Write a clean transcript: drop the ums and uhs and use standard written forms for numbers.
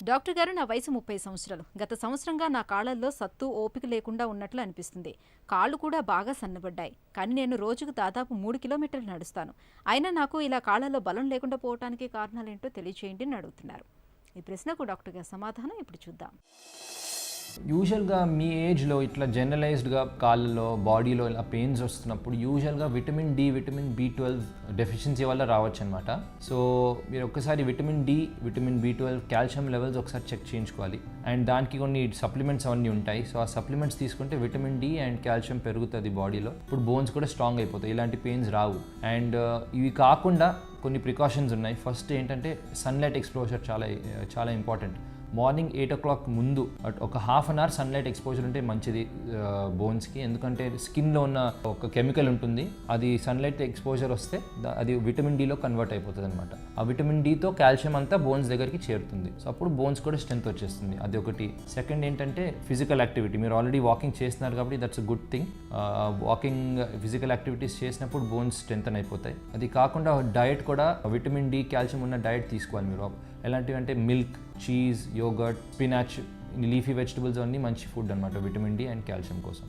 Doctor గారు, నా వయసు 30 సంవత్సరాలు. గత సంవత్సరంగా నా కాళ్ళల్లో సత్తు, ఓపిక లేకుండా ఉన్నట్లు అనిపిస్తుంది. కాళ్ళు కూడా బాగా సన్నబడ్డాయి. కానీ నేను రోజుకు దాదాపు 3 కిలోమీటర్లు నడుస్తాను. అయినా నాకు ఇలా కాళ్ళలో బలం లేకుండా పోవటానికి కారణాలేంటో తెలియచేయండి అని అడుగుతున్నారు. ఈ ప్రశ్నకు డాక్టర్ గారి సమాధానం ఇప్పుడు చూద్దాం. యూజువల్గా మీ ఏజ్లో ఇట్లా జనరలైజ్డ్గా కాళ్ళలో బాడీలో ఇలా పెయిన్స్ వస్తున్నప్పుడు యూజువల్గా vitamin D, vitamin B12 deficiency వల్ల రావచ్చు అనమాట. సో మీరు ఒక్కసారి vitamin D, vitamin B12, calcium levels ఒకసారి చెక్ చేయించుకోవాలి. అండ్ దానికి కొన్ని సప్లిమెంట్స్ అవన్నీ ఉంటాయి. సో ఆ సప్లిమెంట్స్ తీసుకుంటే విటమిన్ డి అండ్ కాల్షియం పెరుగుతుంది బాడీలో. ఇప్పుడు బోన్స్ కూడా స్ట్రాంగ్ అయిపోతాయి, ఇలాంటి పెయిన్స్ రావు. అండ్ ఇవి కాకుండా కొన్ని ప్రికాషన్స్ ఉన్నాయి. ఫస్ట్ ఏంటంటే సన్లైట్ ఎక్స్పోజర్ చాలా ఇంపార్టెంట్. మార్నింగ్ 8 o'clock ముందు ఒక half an hour sunlight exposure ఉంటే మంచిది బోన్స్కి. ఎందుకంటే స్కిన్లో ఉన్న ఒక కెమికల్ ఉంటుంది, అది సన్లైట్ ఎక్స్పోజర్ వస్తే అది విటమిన్ డిలో కన్వర్ట్ అయిపోతుంది అనమాట. ఆ విటమిన్ డితో కాల్షియం అంతా బోన్స్ దగ్గరికి చేరుతుంది. సో అప్పుడు బోన్స్ కూడా స్ట్రెంత్ వచ్చేస్తుంది. అది ఒకటి. సెకండ్ ఏంటంటే ఫిజికల్ యాక్టివిటీ. మీరు ఆల్రెడీ వాకింగ్ చేస్తున్నారు కాబట్టి that's a good thing. Walking, physical activities చేసినప్పుడు బోన్స్ స్ట్రెంత్ అయిపోతాయి. అది కాకుండా డయట్ కూడా విటమిన్ డి, కాల్షియం ఉన్న డయట్ తీసుకోవాలి మీరు. ఎలాంటివి అంటే milk, cheese, yoghurt, spinach, leafy vegetables అన్నీ మంచి ఫుడ్ అనమాట విటమిన్ డి అండ్ కాల్షియం కోసం.